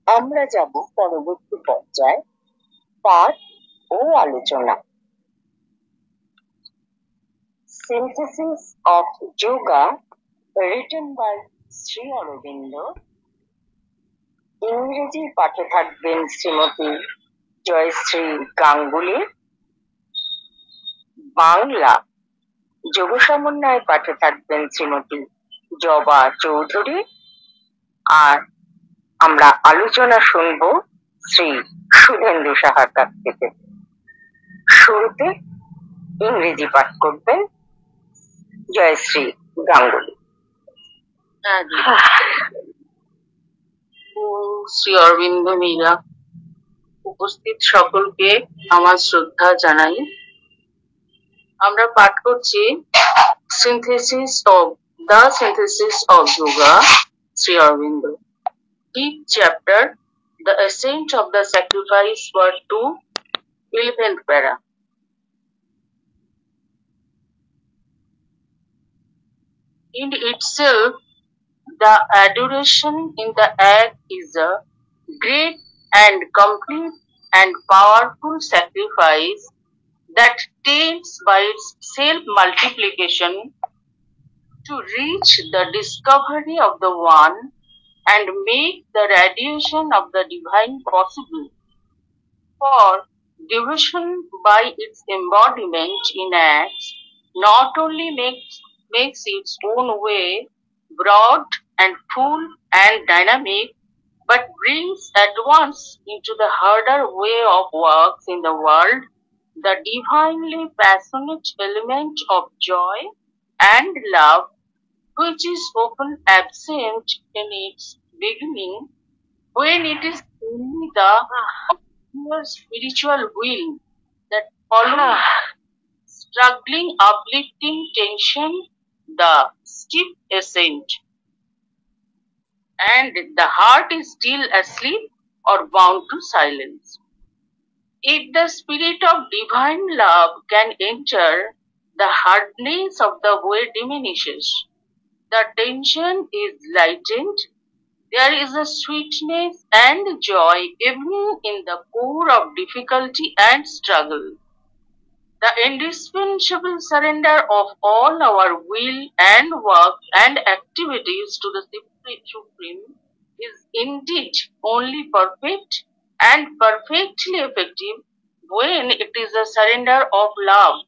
আমরা যাব পরবর্তী পর্যায়ে, পাঠ ও আলোচনা। Synthesis of Yoga written by Shri Aurobindo. ইংরেজি পাঠে থাকবেন শ্রীমতী জয়শ্রী গাঙ্গুলি। বাংলা যোগ সমন্বয় পাঠে থাকবেন শ্রীমতী জবা চৌধুরী। আর আমরা আলোচনা শুনবো শ্রী শুভেন্দু সাহার কাছ থেকে। শুরুতে ইংরেজি পাঠ করবেন জয়শ্রী গাঙ্গুলি। শ্রী অরবিন্দ মীরা। উপস্থিত সকলকে আমার শ্রদ্ধা জানাই। আমরা পাঠ করছি synthesis of yoga, Sri Aurobindo. Each chapter, the ascent of the sacrifice, were 2, 11th para. In itself, the adoration in the act is a great and complete and powerful sacrifice that tends by its self-multiplication to reach the discovery of the One and make the radiation of the Divine possible. For devotion by its embodiment in acts not only makes its own way broad and full and dynamic, but brings at once into the harder way of works in the world the divinely passionate element of joy and love, which is often absent in its beginning when it is only the pure spiritual will that follows struggling, uplifting tension, the steep ascent, and the heart is still asleep or bound to silence. If the spirit of divine love can enter, the hardness of the way diminishes. The tension is lightened. There is a sweetness and joy even in the core of difficulty and struggle. The indispensable surrender of all our will and work and activities to the Supreme is indeed only perfect and perfectly effective when it is a surrender of love.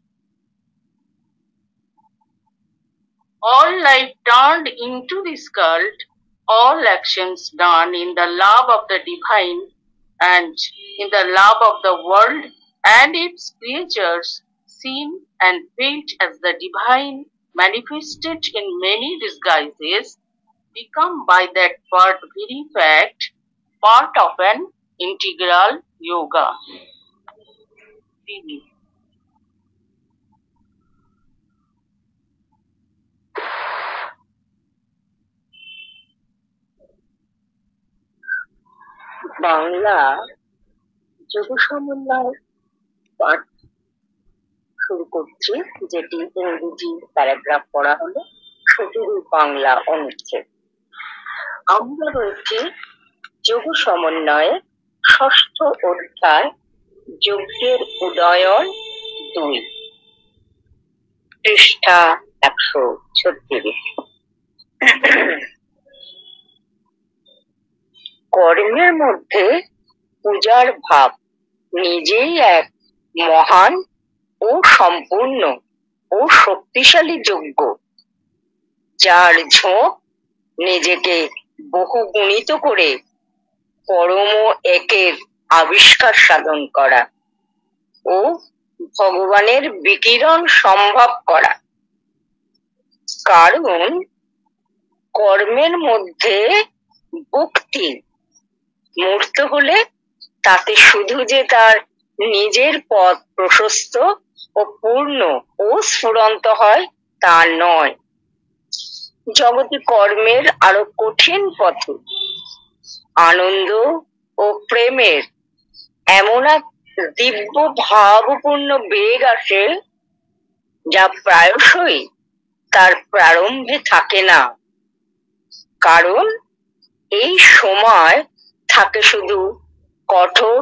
All life turned into this cult, all actions done in the love of the divine and in the love of the world and its creatures, seen and felt as the divine, manifested in many disguises, become by that very fact part of an integral yoga. Bangla যোগ সমন্বয় পাঠ শুরু করছি, যেটি ইংরেজি paragraph পড়া হলো, শুধু বাংলা অনুচ্ছেদ। আমরা রয়েছি যোগ সমন্বয়ে ষষ্ঠ অধ্যায়, যজ্ঞের উদয়ন 2, পৃষ্ঠা 136। কর্মের মধ্যে পূজার ভাব নিজেই এক মহান ও সম্পূর্ণ ও শক্তিশালী যজ্ঞ, যার ঝোঁক নিজেকে বহুগুণিত করে পরম একের আবিষ্কার সাধন করা ও ভগবানের বিকিরণ সম্ভব করা। কারণ কর্মের মধ্যে ভক্তি মূর্ত হলে তাতে শুধু যে তার নিজের পথ প্রশস্ত ও পূর্ণ ও স্ফুরন্ত হয় তা নয়, জগতে কর্মের আরো কঠিন পথে আনন্দ ও প্রেমের এমন এক দিব্য ভাবপূর্ণ বেগ আসে যা প্রায়শই তার প্রারম্ভে থাকে না। কারণ এই সময় থাকে শুধু কঠোর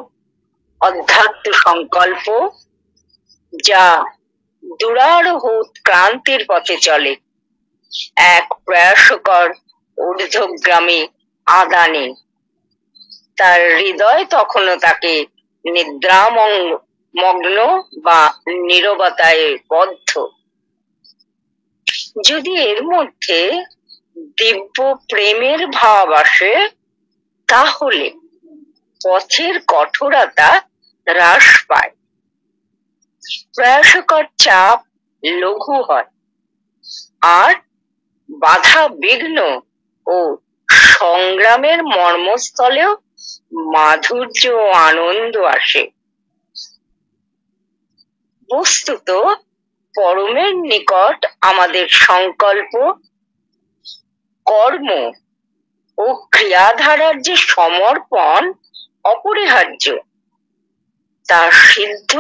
অধ্যাত্ম সংকল্প, যা দুরারোহ ক্রান্তির পথে চলে। এক প্রয়াসকর ঊর্ধ্বগামী আদানে তার হৃদয় তখনও তাকে মগ্ন বা নীরবতায় বদ্ধ। যদি এর মধ্যে দিব্য প্রেমের ভাব আসে, তাহলে পথের কঠোরতা হ্রাস পায়, প্রয়াসকর চাপ লঘু হয়, আর বাধা বিঘ্ন ও সংগ্রামের মর্মস্থলেও মাধুর্য ও আনন্দ আসে। বস্তুত পরমের নিকট আমাদের সংকল্প, কর্ম ও ক্রিয়াধারার যে সমর্পণ অপরিহার্য, তা সিদ্ধ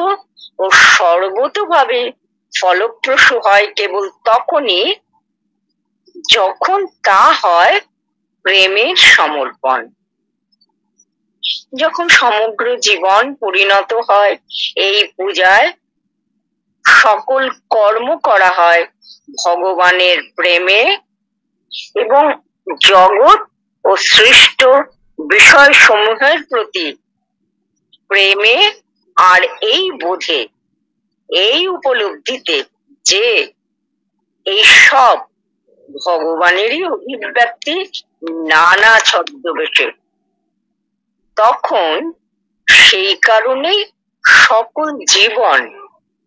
ও সর্বতোভাবে ফলপ্রসূ হয় কেবল তখনই যখন তা হয় প্রেমের সমর্পণ। যখন সমগ্র জীবন পরিণত হয় এই পূজায়, সকল কর্ম করা হয় ভগবানের প্রেমে এবং জগৎ ও সৃষ্ট বিষয় সমূহের প্রতি প্রেমে, আর এই বোধে, এই উপলব্ধিতে যে এই সব ভগবানেরই অভিব্যক্তি নানা ছদ্মবেশে, তখন সেই কারণেই সকল জীবন,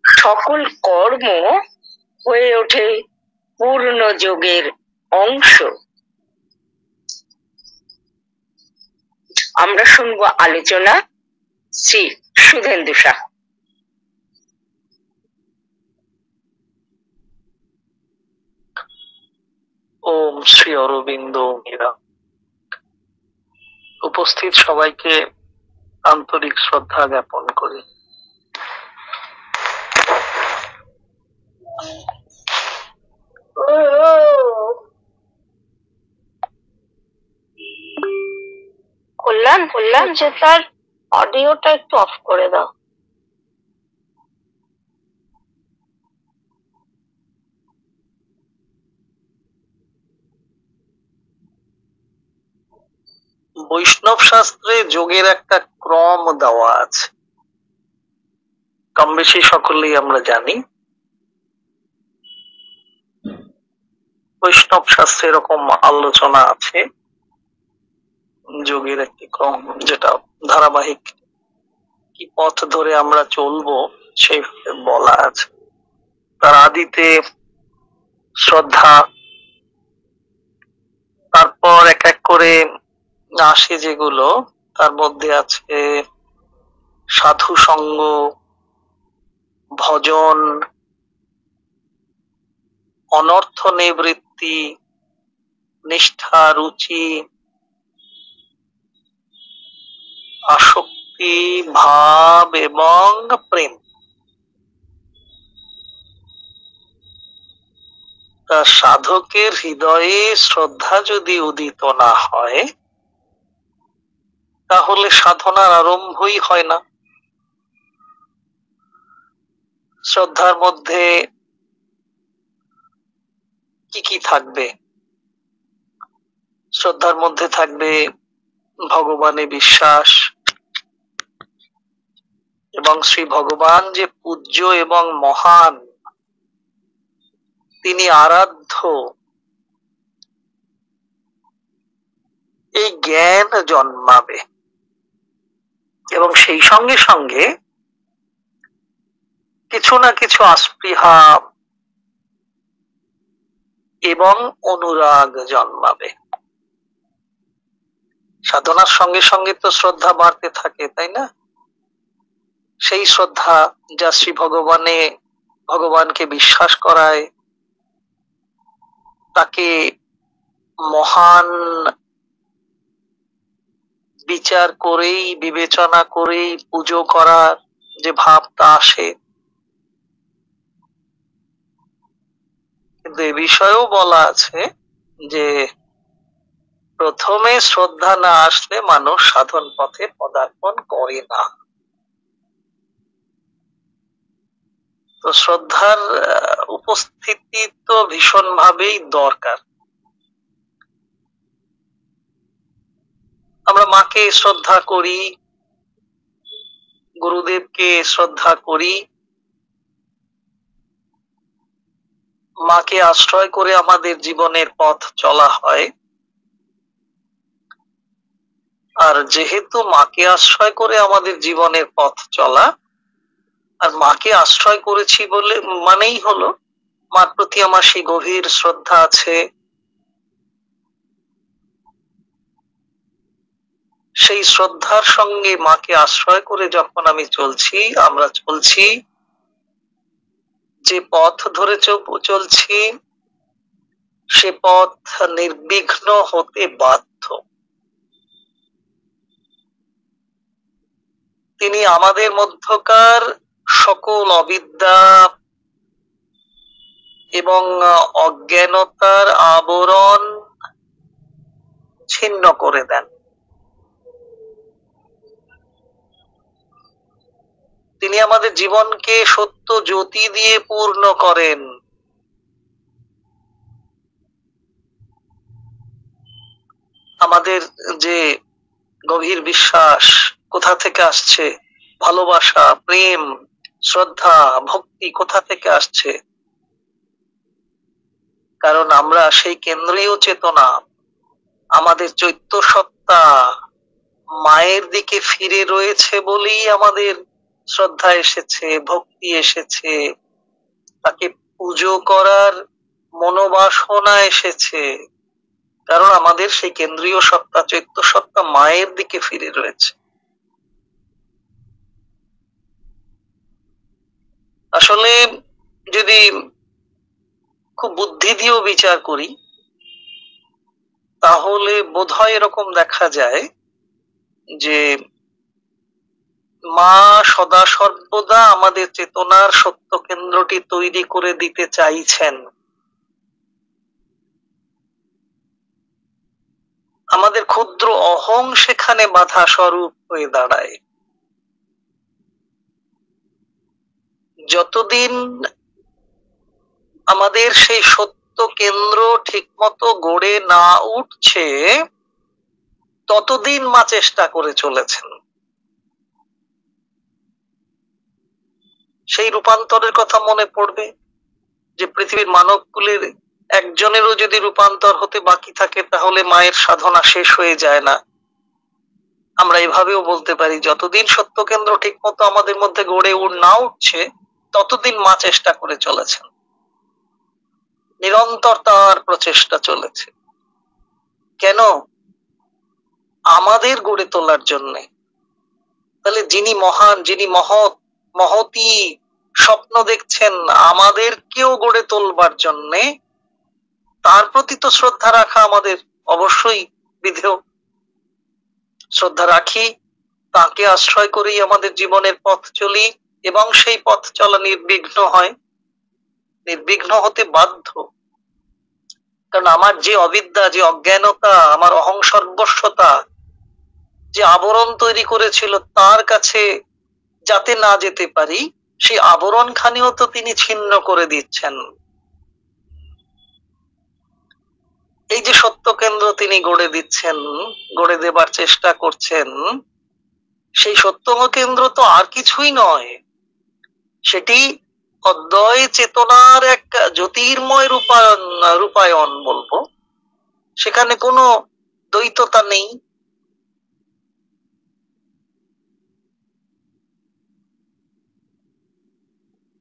সকল কর্ম হয়ে ওঠে পূর্ণ যোগের অংশ। আমরা শুনবো আলোচনা শ্রী সুধেন্দু শাহ। ওম শ্রী অরবিন্দ মীরা। উপস্থিত সবাইকে আন্তরিক শ্রদ্ধা জ্ঞাপন করি। কল্যাণ যে তার অডিওটা একটু অফ করে দাও। বৈষ্ণব শাস্ত্রে যোগের একটা ক্রম দেওয়া আছে, কম বেশি সকলেই আমরা জানি। বৈষ্ণব শাস্ত্রে এরকম আলোচনা আছে যোগের একটি ক্রম, যেটা ধারাবাহিক কি পথ ধরে আমরা চলবো সেই বলা আছে। তার আদিতে শ্রদ্ধা, তারপর এক এক করে আসে যেগুলো, তার মধ্যে আছে সাধু সঙ্গ, ভজন, অনর্থ নিবৃত্তি, নিষ্ঠা, রুচি, আসক্তি, ভাব এবং প্রেম। তা সাধকের হৃদয়ে শ্রদ্ধা যদি উদিত না হয়, তাহলে সাধনার আরম্ভই হয় না। শ্রদ্ধার মধ্যে কি কি থাকবে? শ্রদ্ধার মধ্যে থাকবে ভগবানে বিশ্বাস, এবং শ্রী ভগবান যে পূজ্য এবং মহান, তিনি আরাধ্য, এই জ্ঞান জন্মাবে। এবং সেই সঙ্গে সঙ্গে কিছু না কিছু আস্পৃহা এবং অনুরাগ জন্মাবে। সাধনার সঙ্গে সঙ্গে তো শ্রদ্ধা বাড়তে থাকে, তাই না? সেই শ্রদ্ধা যা শ্রী ভগবানকে বিশ্বাস করায়, তাকে মহান বিচার করেই, বিবেচনা করেই পুজো করার যে ভাবটা আসে। কিন্তু এ বিষয়েও বলা আছে যে প্রথমে শ্রদ্ধা না আসলে মানুষ সাধন পথে পদার্পণ করে না। তো শ্রদ্ধার উপস্থিতি তো ভীষণ ভাবেই দরকার। আমরা মাকে শ্রদ্ধা করি, গুরুদেবকে শ্রদ্ধা করি, মাকে আশ্রয় করে আমাদের জীবনের পথ চলা হয়। আর যেহেতু মাকে আশ্রয় করে আমাদের জীবনের পথ চলা, আর মাকে আশ্রয় করেছি বলে মানেই হলো মার প্রতি আমার সেই গভীর শ্রদ্ধা আছে, সেই শ্রদ্ধার সঙ্গে মাকে আশ্রয় করে যখন আমি চলছি, আমরা চলছি, যে পথ ধরে চলছি সে পথ নির্বিঘ্ন হতে বাধ্য। তিনি আমাদের মধ্যকার সকল অবিদ্যা এবং অজ্ঞানতার আবরণ ছিন্ন করে দেন। তিনি আমাদের জীবনকে সত্য জ্যোতি দিয়ে পূর্ণ করেন। আমাদের যে গভীর বিশ্বাস কোথা থেকে আসছে, ভালোবাসা, প্রেম, শ্রদ্ধা, ভক্তি কোথা থেকে আসছে? কারণ আমরা সেই কেন্দ্রীয় চেতনা, আমাদের চৈত্য সত্তা মায়ের দিকে ফিরে রয়েছে বলেই আমাদের শ্রদ্ধা এসেছে, ভক্তি এসেছে, তাকে পুজো করার মনোবাসনা এসেছে। কারণ আমাদের সেই কেন্দ্রীয় সত্তা, চৈত্য সত্তা মায়ের দিকে ফিরে রয়েছে। আসলে যদি খুব বুদ্ধি দিয়েও বিচার করি তাহলে বোধহয় এরকম দেখা যায় যে মা সদা সর্বদা আমাদের চেতনার সত্য কেন্দ্রটি তৈরি করে দিতে চাইছেন। আমাদের ক্ষুদ্র অহং সেখানে বাধা স্বরূপ হয়ে দাঁড়ায়। যতদিন আমাদের সেই সত্য কেন্দ্র ঠিকমতো গড়ে না উঠছে ততদিন মা চেষ্টা করে চলেছেন। সেই রূপান্তরের কথা মনে পড়বে যে পৃথিবীর মানবকুলের একজনেরও যদি রূপান্তর হতে বাকি থাকে তাহলে মায়ের সাধনা শেষ হয়ে যায় না। আমরা এভাবেও বলতে পারি যতদিন সত্য কেন্দ্র ঠিক মতো আমাদের মধ্যে গড়ে না উঠছে ততদিন মা চেষ্টা করে চলেছেন, নিরন্তর তার প্রচেষ্টা চলেছে। কেন? আমাদের গড়ে তোলার জন্যে। তাহলে যিনি মহান, যিনি মহতী স্বপ্ন দেখছেন আমাদেরকেও গড়ে তোলবার জন্যে, তার প্রতি তো শ্রদ্ধা রাখা আমাদের অবশ্যই বিধেয়। শ্রদ্ধা রাখি, তাকে আশ্রয় করেই আমাদের জীবনের পথ চলি এবং সেই পথ চলা নির্বিঘ্ন হয়, নির্বিঘ্ন হতে বাধ্য। কারণ আমার যে অবিদ্যা, যে অজ্ঞানতা, আমার অহং সর্বস্বতা যে আবরণ তৈরি করেছিল তার কাছে যাতে না যেতে পারি সেই আবরণ খানিও তো তিনি ছিন্ন করে দিচ্ছেন। এই যে সত্য কেন্দ্র তিনি গড়ে দিচ্ছেন, গড়ে দেবার চেষ্টা করছেন, সেই সত্য কেন্দ্র তো আর কিছুই নয়, সেটি অদ্বয় চেতনার এক জ্যোতির্ময় রূপায়ণ বলবো। সেখানে কোনো দ্বৈততা নেই।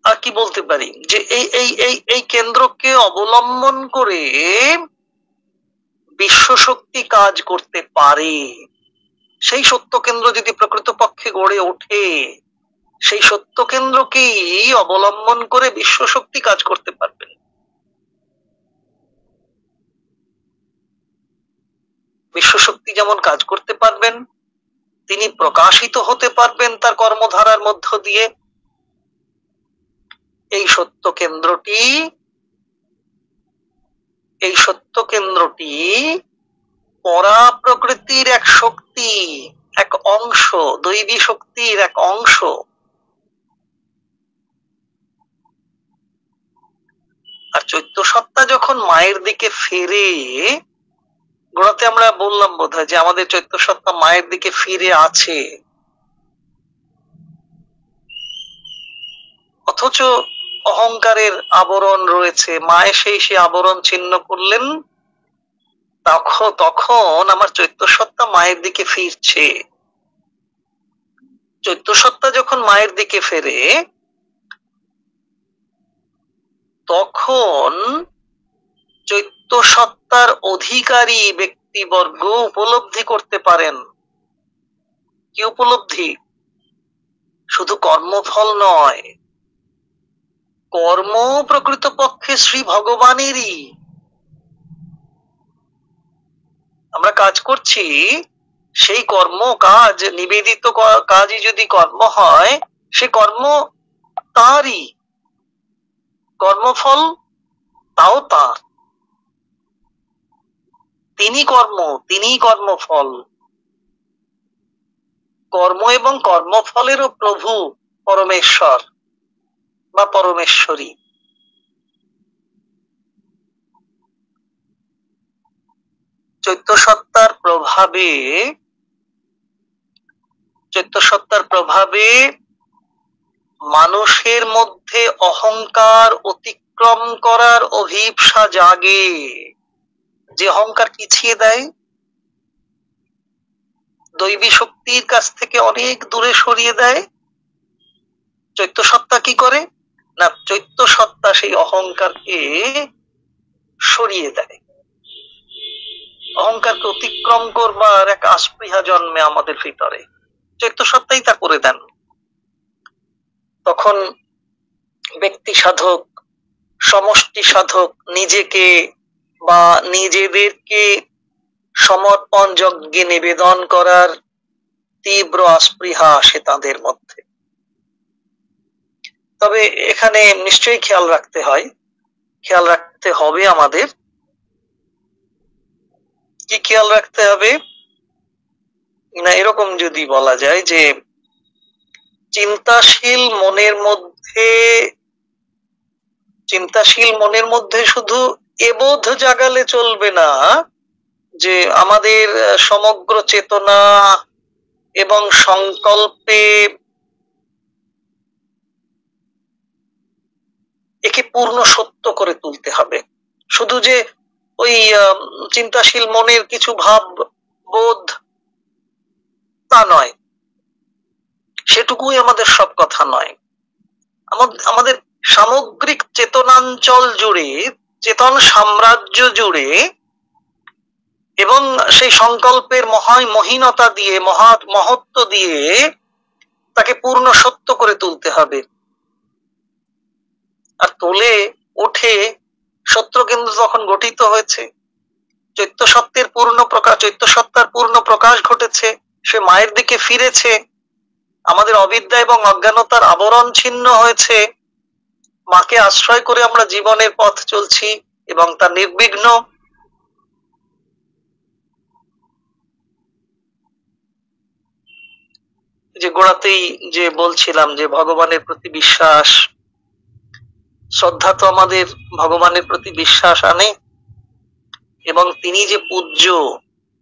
আর কি বলতে পারি যে এই কেন্দ্রকে অবলম্বন করে বিশ্বশক্তি কাজ করতে পারে। সেই সত্য কেন্দ্র যদি প্রকৃতপক্ষে গড়ে ওঠে, সেই সত্য কেন্দ্রকেই অবলম্বন করে বিশ্বশক্তি কাজ করতে পারবেন। বিশ্বশক্তি যেমন কাজ করতে পারবেন, তিনি প্রকাশিত হতে পারবেন তার কর্মধারার মধ্য দিয়ে। এই সত্য কেন্দ্রটি পরা প্রকৃতির এক শক্তি, এক অংশ, দৈবী শক্তির এক অংশ। আর চৈত্য সত্তা যখন মায়ের দিকে ফিরে, গোড়াতে আমরা বললাম বোধহয় যে আমাদের চৈত্য সত্তা মায়ের দিকে ফিরে আছে, অথচ অহংকারের আবরণ রয়েছে। মা এসে আবরণ ছিন্ন করলেন, তখন আমার চৈত্য সত্তা মায়ের দিকে ফিরছে। চৈত্য সত্তা যখন মায়ের দিকে ফেরে, তখন চৈত্য সত্তার অধিকারী ব্যক্তিবর্গ উপলব্ধি করতে পারেন। কি উপলব্ধি? শুধু কর্মফল নয়, কর্ম প্রকৃতপক্ষে শ্রী ভগবানেরই। আমরা কাজ করছি, সেই কর্ম কাজ, নিবেদিত কাজই যদি কর্ম হয়, সে কর্ম তারই, কর্মফল তাও তার। তিনি কর্ম, তিনি কর্মফল। কর্ম এবং কর্মফলেরও প্রভু পরমেশ্বর বা পরমেশ্বরী। চৈত্য সত্তার প্রভাবে মানুষের মধ্যে অহংকার অতিক্রম করার অভিপ্সা জাগে। যে অহংকার পিছিয়ে দেয়, দৈবী শক্তির কাছ থেকে অনেক দূরে সরিয়ে দেয়, চৈত্য সত্তা কি করে না, চৈত্য সত্তা সেই অহংকারকে সরিয়ে দেয়। অহংকারকে অতিক্রম করবার এক আস্পৃহা জন্মে আমাদের ভিতরে, চৈত্য সত্তাই তা করে দেন। তখন ব্যক্তি সাধক, সমষ্টি সাধক নিজেকে বা নিজেদেরকে সমর্পণ যজ্ঞে নিবেদন করার তীব্র আস্পৃহা আসে তাদের মধ্যে। তবে এখানে নিশ্চয়ই খেয়াল রাখতে হবে আমাদের। কি খেয়াল রাখতে হবে না, এরকম যদি বলা যায় যে চিন্তাশীল মনের মধ্যে শুধু এবোধ জাগালে চলবে না যে আমাদের সমগ্র চেতনা এবং সংকল্পে একে পূর্ণ সত্য করে তুলতে হবে। শুধু যে ওই চিন্তাশীল মনের কিছু ভাব বোধ তা নয়, সেটুকুই আমাদের সব কথা নয়। আমাদের সামগ্রিক চেতনাঞ্চল জুড়ে, চেতন সাম্রাজ্য জুড়ে এবং সেই সংকল্পের মহিনতা দিয়ে, মহত্ব দিয়ে তাকে পূর্ণ সত্য করে তুলতে হবে। আর তোলে ওঠে সত্য কেন্দ্র তখন গঠিত হয়েছে, চৈত্য সত্তার পূর্ণ প্রকাশ ঘটেছে, সে মায়ের দিকে ফিরেছে, আমাদের অবিদ্যা এবং অজ্ঞানতার আবরণ ছিন্ন হয়েছে, মাকে আশ্রয় করে আমরা জীবনের পথ চলছি এবং তা নির্বিঘ্ন। যে গোড়াতেই যে বলছিলাম যে ভগবানের প্রতি বিশ্বাস, শ্রদ্ধা তো আমাদের ভগবানের প্রতি বিশ্বাস আনে, এবং তিনি যে পূজ্য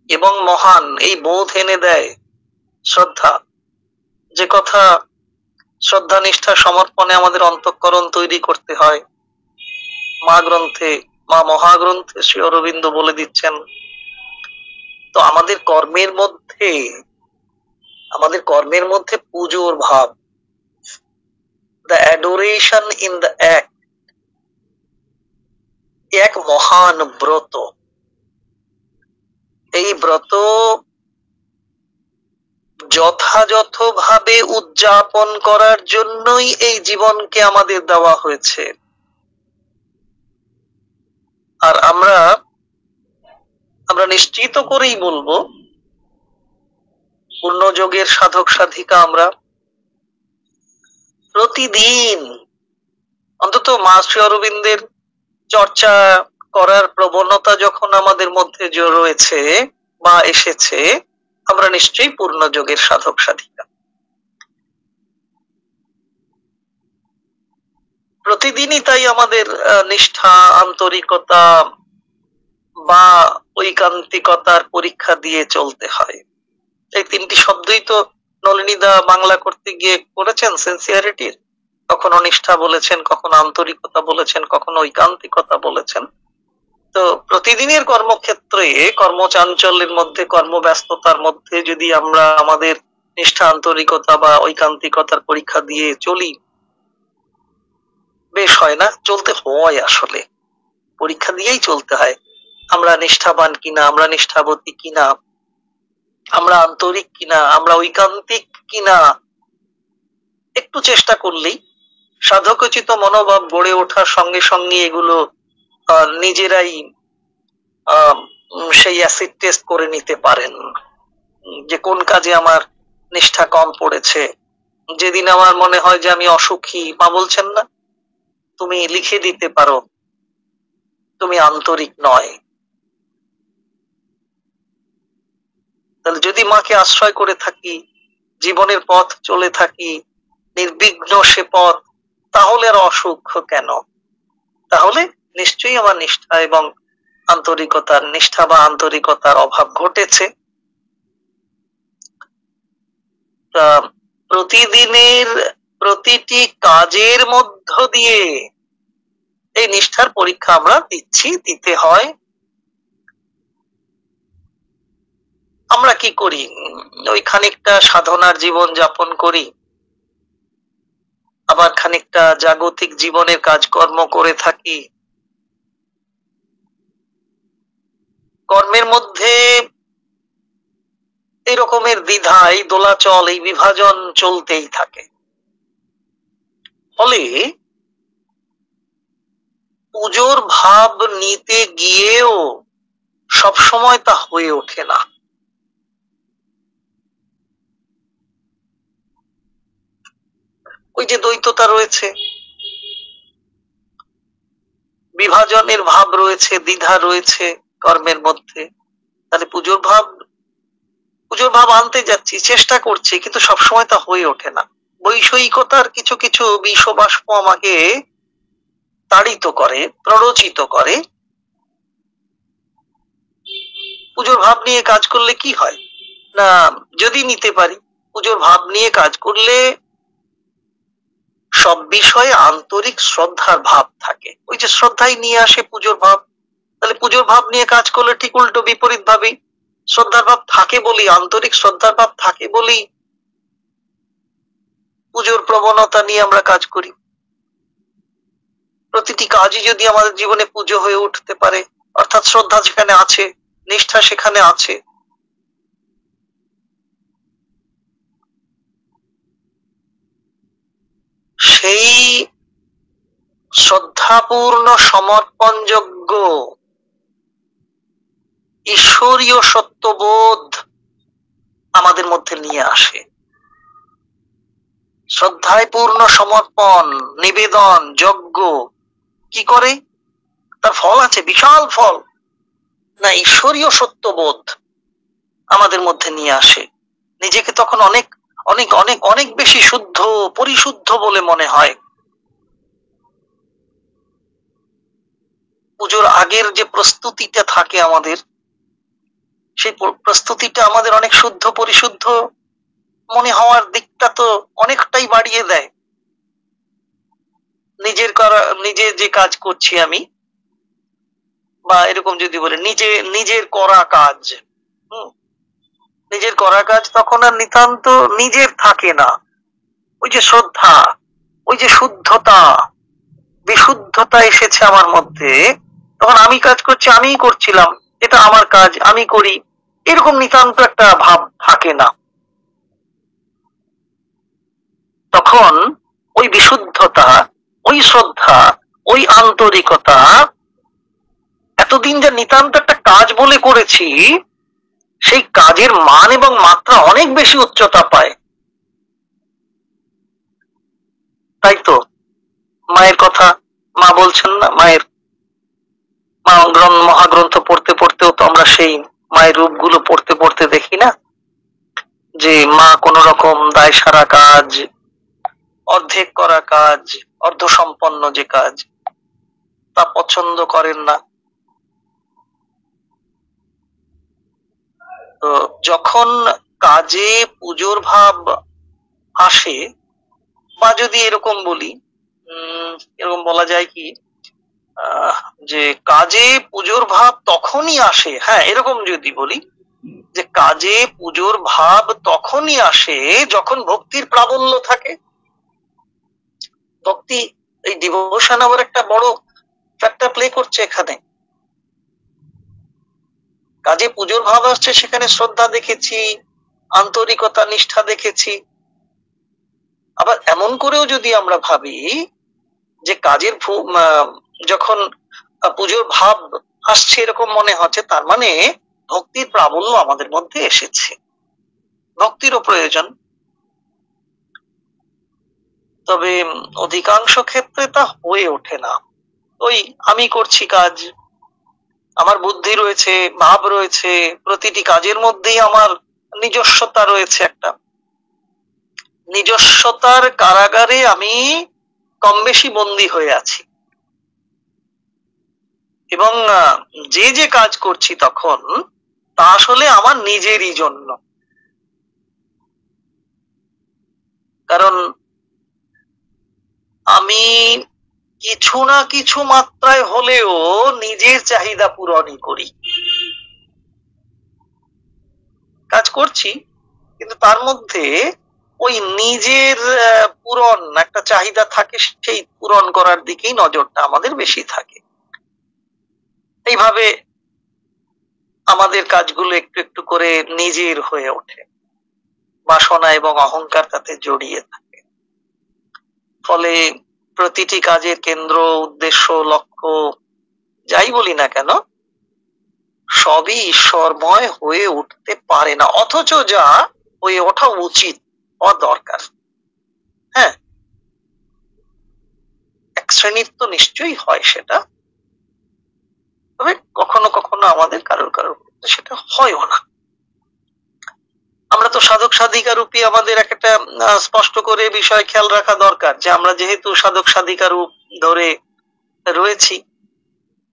এবং মহান এই বোধ এনে দেয় শ্রদ্ধা। যে কথা শ্রদ্ধা নিষ্ঠা সমর্পণে আমাদের অন্তঃকরণ তৈরি করতে হয়, মা মহাগ্রন্থে শ্রী অরবিন্দ বলে দিচ্ছেন। তো আমাদের কর্মের মধ্যে পুজোর ভাব, the adoration in the act, এক মহান ব্রত। এই ব্রত যথাযথভাবে উদযাপন করার জন্যই এই জীবনকে আমাদের দেওয়া হয়েছে। আর আমরা নিশ্চিত করেই বলবো, পূর্ণযোগের সাধক সাধিকা আমরা প্রতিদিন অন্তত মা শ্রী অরবিন্দের চর্চা করার প্রবণতা যখন আমাদের মধ্যে রয়েছে, বা এসেছে, আমরা নিশ্চয়ই পূর্ণ যোগের সাধক সাধিকা। প্রতিদিনই তাই আমাদের নিষ্ঠা, আন্তরিকতা বা ঐকান্তিকতার পরীক্ষা দিয়ে চলতে হয়। এই তিনটি শব্দই তো নলিনীদা বাংলা করতে গিয়ে করেছেন সিনসিয়ারিটির। কখনো নিষ্ঠা বলেছেন, কখনো আন্তরিকতা বলেছেন, কখনো ঐকান্তিকতা বলেছেন। তো প্রতিদিনের কর্মক্ষেত্রে, কর্মচাঞ্চল্যের মধ্যে, কর্মব্যস্ততার মধ্যে যদি আমরা আমাদের নিষ্ঠা, আন্তরিকতা বা ঐকান্তিকতার পরীক্ষা দিয়ে চলি, বেশ হয় না? চলতে হয়, আসলে পরীক্ষা দিয়েই চলতে হয়। আমরা নিষ্ঠাবান কিনা, আমরা নিষ্ঠাবতী কিনা, আমরা আন্তরিক কিনা, আমরা ঐকান্তিক কিনা, একটু চেষ্টা করলেই সাধকোচিত মনোভাব গড়ে ওঠার সঙ্গে সঙ্গে এগুলো নিজেরাই সেই অ্যাসিড টেস্ট করে নিতে পারেন যে কোন কাজে আমার নিষ্ঠা কম পড়েছে। যেদিন আমার মনে হয় যে আমি অসুখী, মা বলছেন না তুমি লিখে দিতে পারো তুমি আন্তরিক নয়, তাহলে যদি মাকে আশ্রয় করে থাকি, জীবনের পথ চলে থাকি নির্বিঘ্ন সে পথ, তাহলে আর অসুখ কেন? তাহলে নিশ্চয়ই আমার নিষ্ঠা এবং আন্তরিকতার, নিষ্ঠা বা আন্তরিকতার অভাব ঘটেছে। প্রতিদিনের প্রতিটি কাজের মধ্য দিয়ে এই নিষ্ঠার পরীক্ষা আমরা দিচ্ছি, দিতে হয়। আমরা কি করি? ওই খানিকটা সাধনার জীবন যাপন করি, আবার খানিকটা জাগতিক জীবনের কাজকর্ম করে থাকি। কর্মের মধ্যে এই রকমের দ্বিধা, এই দোলাচল, এই বিভাজন চলতেই থাকে। ফলে পুজোর ভাব নিতে গিয়েও সবসময় তা হয়ে ওঠে না। ওই যে দ্বৈততা রয়েছে, বিভাজনের ভাব রয়েছে, দ্বিধা রয়েছে কর্মের মধ্যে। তাহলে পুজোর ভাব আনতে যাচ্ছি, চেষ্টা করছি, কিন্তু সবসময় তা হয়ে ওঠে না। বৈষয়িকতার কিছু কিছু বিষবাষ্প আমাকে তাড়িত করে, প্ররোচিত করে। পুজোর ভাব নিয়ে কাজ করলে কি হয় না, যদি নিতে পারি পুজোর ভাব নিয়ে কাজ করলে সব বিষয়ে আন্তরিক শ্রদ্ধার ভাব থাকে। ওই যে শ্রদ্ধাই নিয়ে আসে পুজোর ভাব। তাহলে পুজোর ভাব নিয়ে কাজ করলে ঠিক উল্টো বিপরীত ভাবে শ্রদ্ধার ভাব থাকে বলি, আন্তরিক শ্রদ্ধার ভাব থাকে বলি পুজোর প্রবণতা নিয়ে আমরা কাজ করি। প্রতিটি কাজই যদি আমাদের জীবনে পুজো হয়ে উঠতে পারে, অর্থাৎ শ্রদ্ধা যেখানে আছে, নিষ্ঠা সেখানে আছে, সেই শ্রদ্ধাপূর্ণ সমর্পণযোগ্য ঈশ্বরীয় সত্যবোধ আমাদের মধ্যে নিয়ে আসে। শ্রদ্ধায় পূর্ণ সমর্পণ, নিবেদন, যজ্ঞ কি করে? তার ফল আছে, বিশাল ফল না, ঈশ্বরীয় সত্যবোধ আমাদের মধ্যে নিয়ে আসে। নিজেকে তখন অনেক অনেক অনেক অনেক বেশি শুদ্ধ, পরিশুদ্ধ বলে মনে হয়। পুজোর আগের যে প্রস্তুতিটা থাকে আমাদের, সেই প্রস্তুতিটা আমাদের অনেক শুদ্ধ, পরিশুদ্ধ মনে হওয়ার দিকটা তো অনেকটাই বাড়িয়ে দেয়। নিজে যে কাজ করছি আমি, বা এরকম যদি বলে নিজের করা কাজ, নিজের করা কাজ তখন আর নিতান্ত নিজের থাকে না। ওই যে শ্রদ্ধা, ওই যে শুদ্ধতা, বিশুদ্ধতা এসেছে আমার মধ্যে, তখন আমি কাজ করছি, আমিই করছিলাম, এটা আমার কাজ, আমি করি, এরকম নিতান্ত একটা ভাব থাকে না। তখন ওই বিশুদ্ধতা, ওই শ্রদ্ধা, ওই আন্তরিকতা, এতদিন যা নিতান্ত একটা কাজ বলে করেছি, সেই কাজের মান এবং মাত্রা অনেক বেশি উচ্চতা পায়। তাই তো মায়ের কথা, মা বলছেন না, মায়ের মহাগ্রন্থ পড়তে পড়তেও তো আমরা সেই মায়ের রূপগুলো পড়তে পড়তে দেখি না যে মা কোন রকম দায় সারা কাজ, অর্ধেক করা কাজ, অর্ধসম্পন্ন যে কাজ তা পছন্দ করেন না। তো যখন কাজে পুজোর ভাব আসে, বা যদি এরকম বলি, এরকম বলা যায় কি, যে কাজে পুজোর ভাব তখনই আসে, হ্যাঁ এরকম যদি বলি যে কাজে পুজোর ভাব তখনই আসে যখন ভক্তির প্রাবল্য থাকে। ভক্তি, এই ডিভোশন আবার একটা বড় ফ্যাক্টর প্লে করছে এখানে। কাজে পুজোর ভাব আসছে, সেখানে শ্রদ্ধা দেখেছি, আন্তরিকতা, নিষ্ঠা দেখেছি। আবার এমন করেও যদি আমরা ভাবি যে কাজের যখন পুজোর ভাব আসছে এরকম মনে হচ্ছে, তার মানে ভক্তির প্রাবল্য আমাদের মধ্যে এসেছে, ভক্তিরও প্রয়োজন। তবে অধিকাংশ ক্ষেত্রে তা হয়ে ওঠে না। ওই আমি করছি কাজ, আমার বুদ্ধি রয়েছে, ভাব রয়েছে, প্রতিটি কাজের মধ্যেই আমার নিজস্বতা রয়েছে, একটা নিজস্বতার কারাগারে আমি কম বেশি বন্দী হয়ে আছি, এবং যে যে কাজ করছি তখন তা আসলে আমার নিজেরই জন্য। কারণ আমি কিছু না কিছু মাত্রায় হলেও নিজের চাহিদা পূরণই করি। কাজ করছি কিন্তু তার মধ্যে ওই নিজের পূরণ একটা চাহিদা থাকে, সেই পূরণ করার দিকেই নজরটা আমাদের বেশি থাকে। এইভাবে আমাদের কাজগুলো একটু একটু করে নিজের হয়ে ওঠে, বাসনা এবং অহংকার তাতে জড়িয়ে থাকে। ফলে প্রতিটি কাজের কেন্দ্র, উদ্দেশ্য, লক্ষ্য যাই বলি না কেন, সবই ঈশ্বরময় হয়ে উঠতে পারে না, অথচ যা হয়ে ওঠা উচিত, হওয়া দরকার। হ্যাঁ, এক শ্রেণীর তো নিশ্চয়ই হয় সেটা, তবে কখনো কখনো আমাদের কারোর কারোর সেটা হয়ও না। আমরা তো সাধক সাধিকা রূপী, আমাদের একটা স্পষ্ট করে বিষয় খেয়াল রাখা দরকার যে আমরা যেহেতু সাধক সাধিকা রূপ ধরে রয়েছি,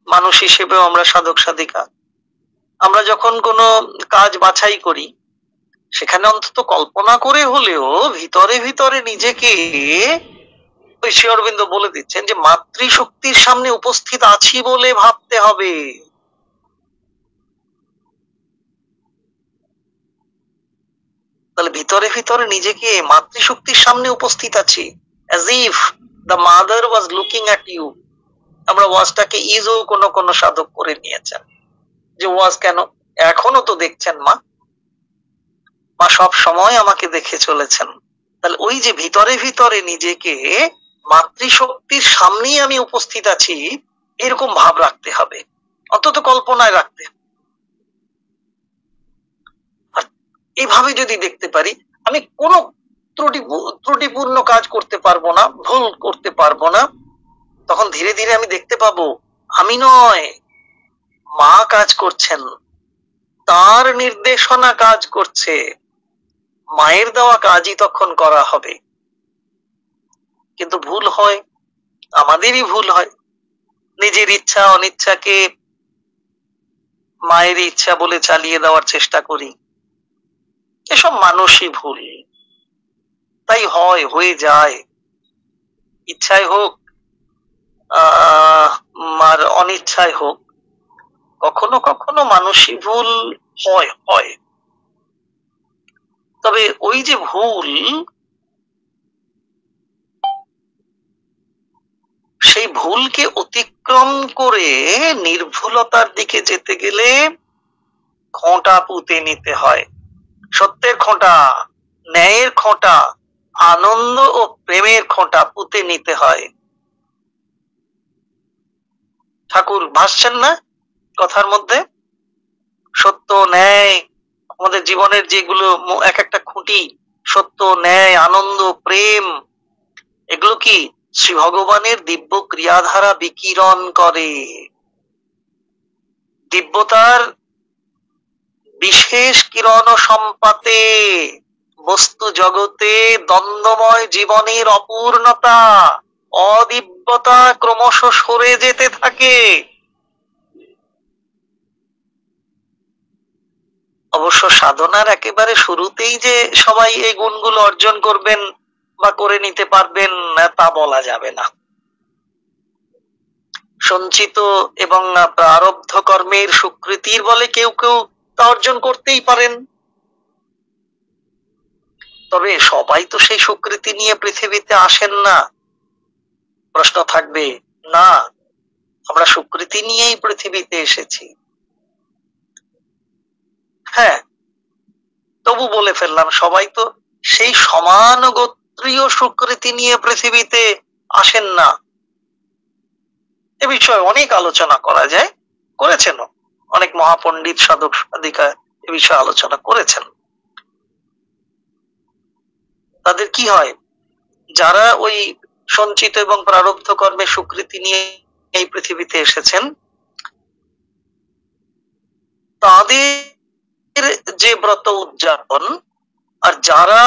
মানুষ হিসেবেও আমরা সাধক সাধিকা। আমরা যখন কোনো কাজ বাছাই করি, সেখানে অন্তত কল্পনা করে হলেও ভিতরে ভিতরে নিজেকে, ওই শ্রী অরবিন্দ বলে দিচ্ছেন যে মাতৃশক্তির সামনে উপস্থিত আছি বলে ভাবতে হবে। তাহলে ভিতরে ভিতরে নিজেকে মাতৃশক্তির সামনে উপস্থিত আছি, as if the mother was looking at you। আমরা ওয়াজটাকে ইজও কোনো কোনো সাধক করে নিয়েছেন, যে ওয়াজ কেন, এখনো তো দেখছেন মা, মা সব সময় আমাকে দেখে চলেছেন। তাহলে ওই যে ভিতরে ভিতরে নিজেকে মাতৃশক্তির সামনেই আমি উপস্থিত আছি, এরকম ভাব রাখতে হবে, অন্তত কল্পনায় রাখতে। এইভাবে যদি দেখতে পারি, আমি কোনো ত্রুটিপূর্ণ কাজ করতে পারবো না, ভুল করতে পারবো না, তখন ধীরে ধীরে আমি দেখতে পাবো আমি নয়, মা কাজ করছেন, তার নির্দেশনা কাজ করছে, মায়ের দেওয়া কাজই তখন করা হবে। কিন্তু ভুল হয়, আমাদেরই ভুল হয়, নিজের ইচ্ছা অনিচ্ছাকে মায়ের ইচ্ছা বলে চালিয়ে দেওয়ার চেষ্টা করি। এসব মানুষই ভুল, তাই হয়, হয়ে যায়, ইচ্ছায় হোক আর অনিচ্ছায় হোক, কখনো কখনো মানুষই ভুল হয়। তবে ওই যে ভুল, সেই ভুলকে অতিক্রম করে নির্ভুলতার দিকে যেতে গেলে খোঁটা পুঁতে নিতে হয়, সত্যের খোঁটা, ন্যায়ের খোঁটা, আনন্দ ও প্রেমের খোঁটা পুঁতে নিতে হয়। ঠাকুর ভাসছেন না কথার মধ্যে, সত্য ন্যায়, আমাদের জীবনের যেগুলো এক একটা খুঁটি, সত্য ন্যায় আনন্দ প্রেম, এগুলো কি শ্রী ভগবানের দিব্য ক্রিয়াধারা বিকিরণ করে, দিব্যতার বিশেষ কিরণ সম্পাতে বস্তু জগতে দ্বন্দ্বময় জীবনের অপূর্ণতা অদিব্যতা ক্রমশ সরে যেতে থাকে। অবশ্য সাধনার একেবারে শুরুতেই যে সবাই এই গুণগুলো অর্জন করবেন বা করে নিতে পারবেন তা বলা যাবে না। সঞ্চিত এবং প্রারব্ধ কর্মের স্বীকৃতির বলে কেউ কেউ তা অর্জন করতেই পারেন। তবে সবাই তো সেই স্বীকৃতি নিয়ে পৃথিবীতে আসেন না। প্রশ্ন থাকবে, না, আমরা স্বীকৃতি নিয়েই পৃথিবীতে এসেছি। হ্যাঁ, তবু বলে ফেললাম, সবাই তো সেই সমান গোত্রীয় স্বীকৃতি নিয়ে পৃথিবীতে আসেন না। এ বিষয়ে অনেক আলোচনা করা যায়, করেছেন অনেক মহাপণ্ডিত সাধক সাধিকা এ বিষয়ে আলোচনা করেছেন। তাদের কি হয়, যারা ওই সঞ্চিত এবং প্রারব্ধ কর্মের স্বীকৃতি নিয়ে এই পৃথিবীতে এসেছেন, তাদের যে ব্রত উদযাপন, আর যারা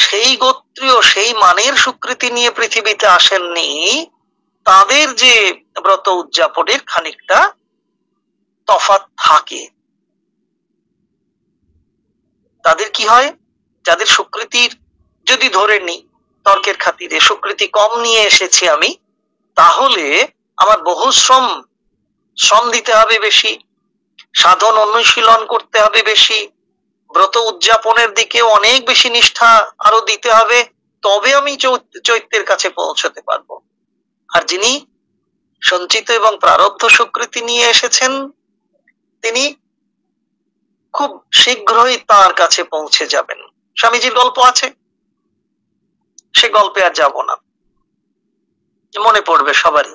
সেই গোত্রীয় সেই মানের স্বীকৃতি নিয়ে পৃথিবীতে আসেননি, তাদের যে ব্রত উদযাপনের খানিকটা তফাৎ থাকে। তাদের কি হয়, যাদের স্বীকৃতির যদি ধরে নিই তর্কের খাতিরে স্বীকৃতি কম নিয়ে এসেছি আমি, তাহলে আমার বহু শ্রম দিতে হবে বেশি, সাধন অনুশীলন করতে হবে বেশি, ব্রত উদযাপনের দিকে অনেক বেশি নিষ্ঠা আরো দিতে হবে, তবে আমি চৈত্যের কাছে পৌঁছতে পারবো। আর যিনি সঞ্চিত এবং প্রারব্ধ স্বীকৃতি নিয়ে এসেছেন, তিনি খুব শীঘ্রই তার কাছে পৌঁছে যাবেন। স্বামীজির গল্প আছে, সে গল্পে আর যাব না, মনে পড়বে সবারই।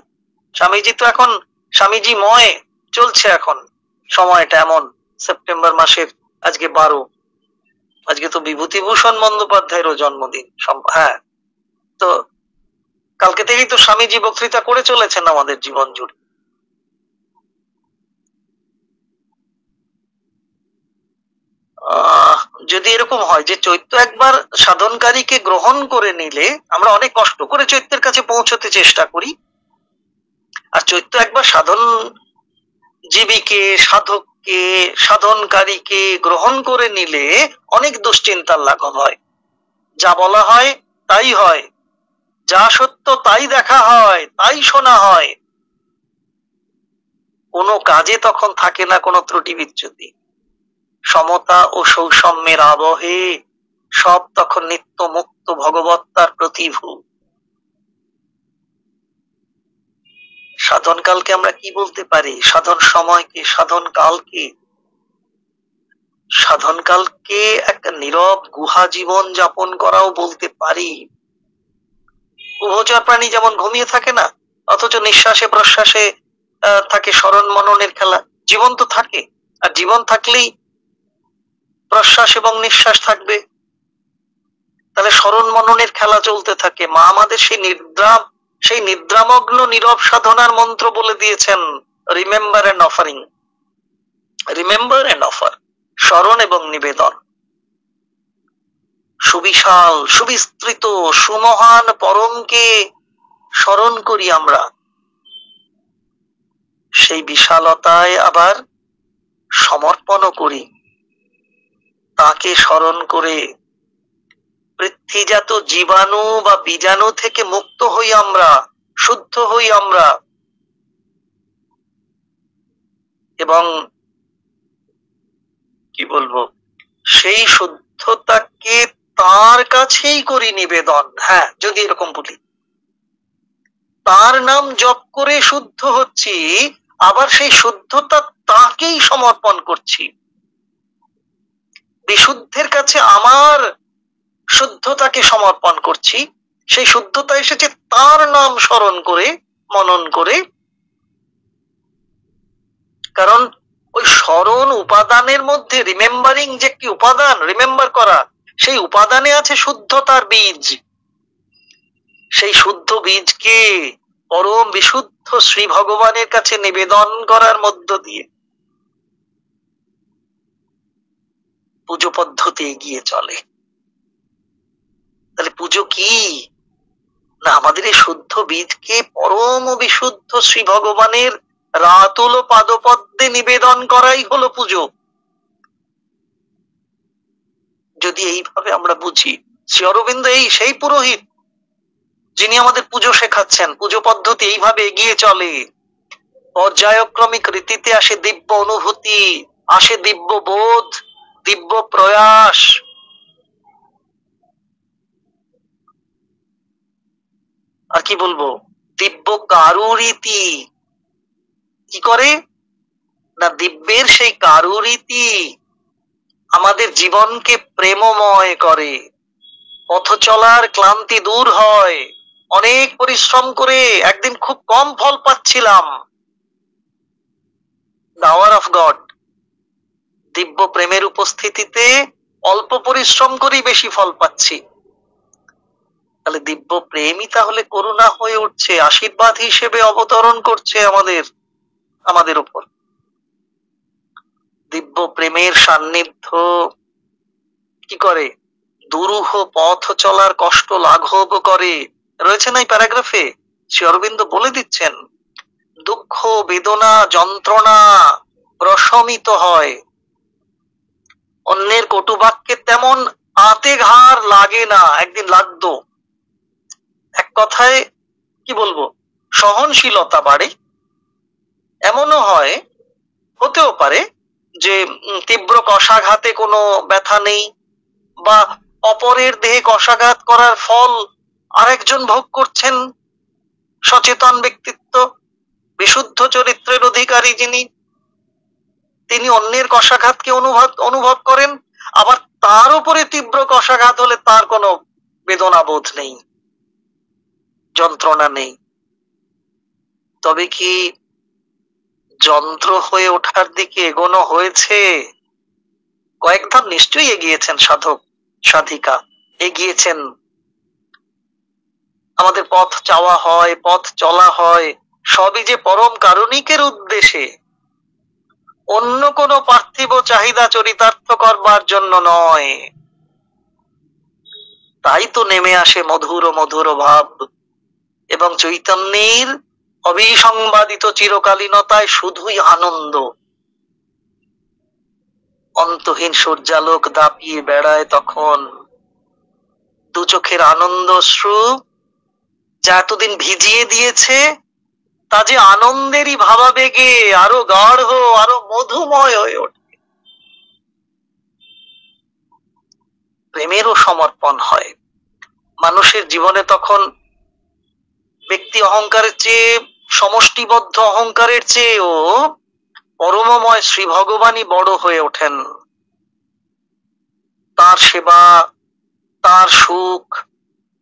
স্বামীজি তো এখন স্বামীজি ময় চলছে এখন সময়টা, এমন সেপ্টেম্বর মাসের আজকে 12, আজকে তো বিভূতিভূষণ বন্দ্যোপাধ্যায়েরও জন্মদিন। হ্যাঁ, তো কালকে থেকেই তো স্বামীজি বক্তৃতা করে চলেছেন আমাদের জীবন জুড়ে। যদি এরকম হয় যে চৈত্য একবার সাধনকারীকে গ্রহণ করে নিলে, আমরা অনেক কষ্ট করে চৈত্যের কাছে পৌঁছতে চেষ্টা করি, আর চৈত্য একবার সাধন জীবীকে, সাধককে, সাধনকারীকে গ্রহণ করে নিলে অনেক দুশ্চিন্তার লাঘব হয়। যা বলা হয় তাই হয়, যা সত্য তাই দেখা হয়, তাই শোনা হয়, কোনো কাজে তখন থাকে না কোনো ত্রুটি বিচ্যুতি। সমতা ও সৌষম্যের আবহে সব তখন নিত্য মুক্ত ভগবত্তার প্রতিভূ। সাধন কালকে আমরা কি বলতে পারি, সাধন সময়কে, সাধন কালকে, সাধন কালকে একটা নীরব গুহা জীবন যাপন করাও বলতে পারি। উভচর প্রাণী যেমন ঘুমিয়ে থাকে না, অথচ নিঃশ্বাসে প্রশ্বাসে থাকে স্মরণ মননের খেলা। জীবন তো থাকে, আর জীবন থাকলেই প্রশ্বাস এবং নিঃশ্বাস থাকবে, তাহলে স্মরণ মননের খেলা চলতে থাকে। মা আমাদের সেই নিদ্রামগ্ন নীরব সাধনার মন্ত্র বলে দিয়েছেন, remember and offering, remember and offer, স্মরণ এবং নিবেদন। সুবিশাল, সুবিস্তৃত, সুমহান পরমকে স্মরণ করি আমরা, সেই বিশালতায় আবার সমর্পণও করি। তাকে স্মরণ করে পৃথ্বীজাত জীবাণু বা বীজাণু থেকে মুক্ত হই আমরা, শুদ্ধ হই আমরা, এবং কি বলবো, সেই শুদ্ধতাকে তার কাছেই করি নিবেদন। হ্যাঁ, যদি এরকম বলি, তার নাম জপ করে শুদ্ধ হচ্ছি, আবার সেই শুদ্ধতা তাকেই সমর্পণ করছি। বিশুদ্ধের কাছে আমার শুদ্ধতাকে সমর্পণ করছি, সেই শুদ্ধতা এসেছে তার নাম স্মরণ করে, মনন করে। কারণ ওই স্মরণ উপাদানের মধ্যে রিমেম্বারিং যে একটি উপাদান, রিমেম্বার করা, সেই উপাদানে আছে শুদ্ধতার বীজ। সেই শুদ্ধ বীজকে পরম বিশুদ্ধ শ্রী ভগবানের কাছে নিবেদন করার মধ্য দিয়ে পুজো পদ্ধতি এগিয়ে চলে। তাহলে পুজো কি না, আমাদের এই শুদ্ধ বীজকে পরম বিশুদ্ধ শ্রী ভগবানের রাতুল পাদপদ্মে নিবেদন করাই হলো পুজো। যদি এইভাবে আমরা বুঝি, শ্রী অরবিন্দ সেই পুরোহিত যিনি আমাদের পুজো শেখাচ্ছেন। পুজো পদ্ধতি এইভাবে এগিয়ে চলে, পর্যায়ক্রমিক রীতিতে আসে দিব্য অনুভূতি, আসে দিব্য বোধ, দিব্য প্রয়াস। আর কি বলবো, দিব্য কারুরীতি। কি করে না, দিব্যের সেই কারুরীতি আমাদের জীবনকে প্রেমময় করে, পথ চলার ক্লান্তি দূর হয়। অনেক পরিশ্রম করে একদিন খুব কম ফল পাচ্ছিলাম, পাওয়ার অফ গড, দিব্য প্রেমের উপস্থিতিতে অল্প পরিশ্রম করেই বেশি ফল পাচ্ছি। তাহলে দিব্য প্রেমই তাহলে করুণা হয়ে উঠছে, আশীর্বাদ হিসেবে অবতরণ করছে আমাদের উপর। দিব্য প্রেমের সান্নিধ্য কি করে, দুরূহ পথ চলার কষ্ট লাঘব করে। রয়েছে না এই প্যারাগ্রাফে, শ্রী অরবিন্দ বলে দিচ্ছেন, দুঃখ বেদনা যন্ত্রণা প্রশমিত হয়, অন্যের কটুবাক্যে তেমন আতে ঘাড় লাগে না। একদিন লাগতো, এক কথায় কি বলবো, সহনশীলতা বাড়ে। এমনও হয়, হতেও পারে যে তীব্র কষাঘাতে কোনো ব্যথা নেই, বা অপরের দেহে কষাঘাত করার ফল আরেকজন ভোগ করছেন, সচেতন ব্যক্তিত্ব, বিশুদ্ধ চরিত্রের অধিকারী যিনি, তিনি অন্যের কষাঘাতকে অনুভব করেন। আবার তার উপরে তীব্র কষাঘাত হলে তার কোনো বেদনা বোধ নেই, যন্ত্রণা নেই। তবে কি যন্ত্র হয়ে ওঠার দিকে এগোনো হয়েছে? কয়েক ধাপ নিশ্চয়ই এগিয়েছেন সাধক সাধিকা, এগিয়েছেন। আমাদের পথ চাওয়া হয়, পথ চলা হয়, সবই যে পরম কারণিকের উদ্দেশ্যে, অন্য কোনো পার্থিব চাহিদা চরিতার্থ করবার জন্য নয়। তাই তো নেমে আসে মধুর মধুর ভাব, এবং চৈতন্যের অবিসংবাদিত চিরকালীনতায় শুধুই আনন্দ। অন্তহীন সূর্যালোক দাপিয়ে বেড়ায় তখন, দু চোখের আনন্দ অশ্রু যা এতদিন ভিজিয়ে দিয়েছে, তা যে আনন্দেরই ভাবাবেগে আরো গাঢ়, আরো মধুময় হয়ে ওঠে। প্রেমেরও সমর্পণ হয় মানুষের জীবনে তখন। ব্যক্তি অহংকারের চেয়ে, সমষ্টিবদ্ধ অহংকারের চেয়েও পরমময় শ্রী ভগবানই বড় হয়ে ওঠেন। তার সেবা, তার সুখ,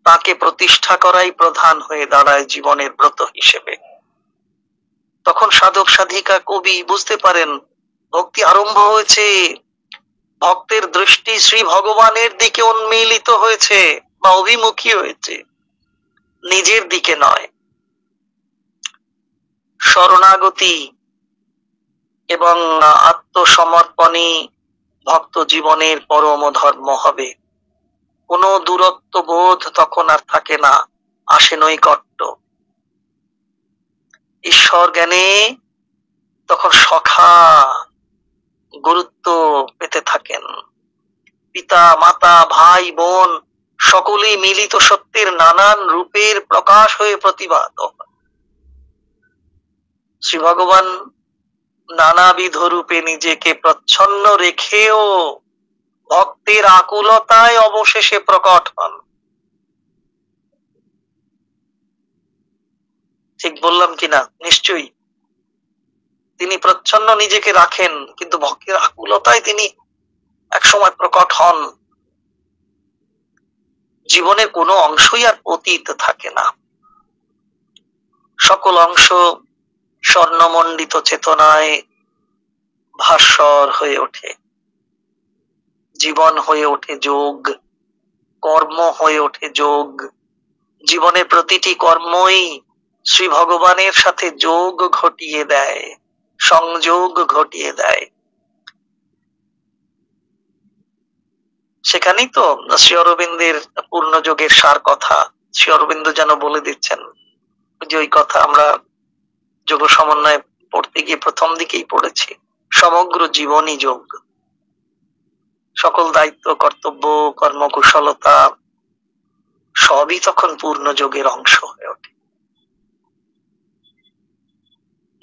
তাকে প্রতিষ্ঠা করাই প্রধান হয়ে দাঁড়ায় জীবনের ব্রত হিসেবে। তখন সাধক সাধিকা কবি বুঝতে পারেন, ভক্তি আরম্ভ হয়েছে, ভক্তের দৃষ্টি শ্রী ভগবানের দিকে উন্মিলিত হয়েছে বা অভিমুখী হয়েছে, নিজের দিকে নয়। শরণাগতি এবং আত্মসমর্পণই ভক্ত জীবনের পরম ধর্ম হবে। কোনো দূরত্ব বোধ তখন আর থাকে না, আসে নৈকট্য। ঈশ্বর জ্ঞানে তখন সখা গুরুত্ব পেতে থাকেন। পিতা মাতা ভাই বোন সকলেই মিলিত সত্যের নানান রূপের প্রকাশ হয়ে প্রতিভাত। শ্রী ভগবান নানাবিধ রূপে নিজেকে প্রচ্ছন্ন রেখেও ভক্তের আকুলতায় অবশেষে প্রকট হন। ঠিক বললাম কিনা? নিশ্চয়ই তিনি প্রচ্ছন্ন নিজেকে রাখেন, কিন্তু ভক্তের আকুলতায় তিনি একসময় প্রকট হন। জীবনের কোনো অংশই আর অতীত থাকে না, সকল অংশ স্বর্ণমণ্ডিত চেতনায় ভাস্বর হয়ে ওঠে। জীবন হয়ে ওঠে যোগ, কর্ম হয়ে ওঠে যোগ। জীবনের প্রতিটি কর্মই শ্রী ভগবানের সাথে যোগ ঘটিয়ে দেয়, সংযোগ ঘটিয়ে দেয়। সেখানেই তো শ্রী অরবিন্দের পূর্ণ যোগের সার কথা শ্রী অরবিন্দ যেন বলে দিচ্ছেন। যে ওই কথা আমরা যোগ সমন্বয়ে পড়তে গিয়ে প্রথম দিকেই পড়েছি, সমগ্র জীবনই যোগ, সকল দায়িত্ব কর্তব্য কর্মকুশলতা সবই তখন পূর্ণ যোগের অংশ হয়ে ওঠে।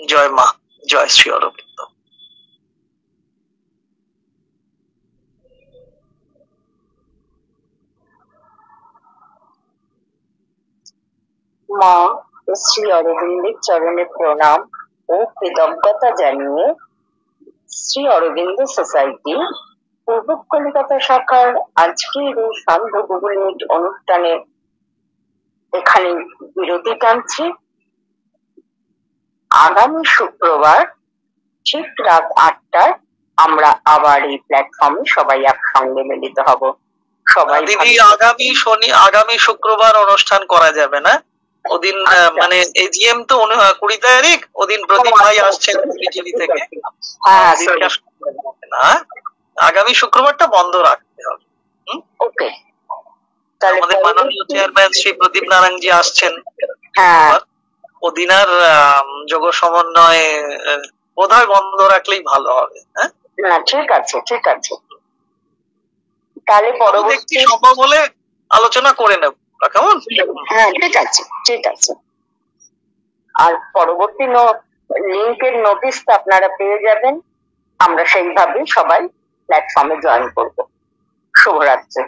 জয় মা, জয় শ্রী অরবিন্দ। মা শ্রী অরবিন্দের চরণে প্রণাম ও কৃতজ্ঞতা জানিয়ে শ্রী অরবিন্দ সোসাইটি পূর্ব কলিকাতা শাখার আজকের এই সান্ধ্য গুগল মিট অনুষ্ঠানে এখানে বিরতি টানছি। আগামী শুক্রবার ঠিক রাত 8টায় আমরা আবার এই প্ল্যাটফর্মে সবাই একসঙ্গে মিলিত হব। সবাই দিদি আগামী শুক্রবার অনুষ্ঠান করা যাবে না, ওদিন মানে এজিএম তো 20 তারিখ, ওদিন প্রদীপ ভাই আসছেন বিজেপি থেকে। আগামী শুক্রবারটা বন্ধ রাখতে হবে। ওকে, আমাদের মাননীয় চেয়ারম্যান শ্রী প্রদীপ নারায়ণজি আসছেন, ওদিন আর যোগ সমন্বয়ে বোধহয় বন্ধ রাখলেই ভালো হবে। হ্যাঁ, ঠিক আছে, ঠিক আছে, তাহলে পরবর্তী সম্ভব হলে আলোচনা করে নেব, কেমন? হ্যাঁ, ঠিক আছে, ঠিক আছে। আর পরবর্তী লিংকের নোটিশ আপনারা পেয়ে যাবেন, আমরা সেইভাবেই সবাই প্ল্যাটফর্মে জয়েন করব। শুভরাত্রি।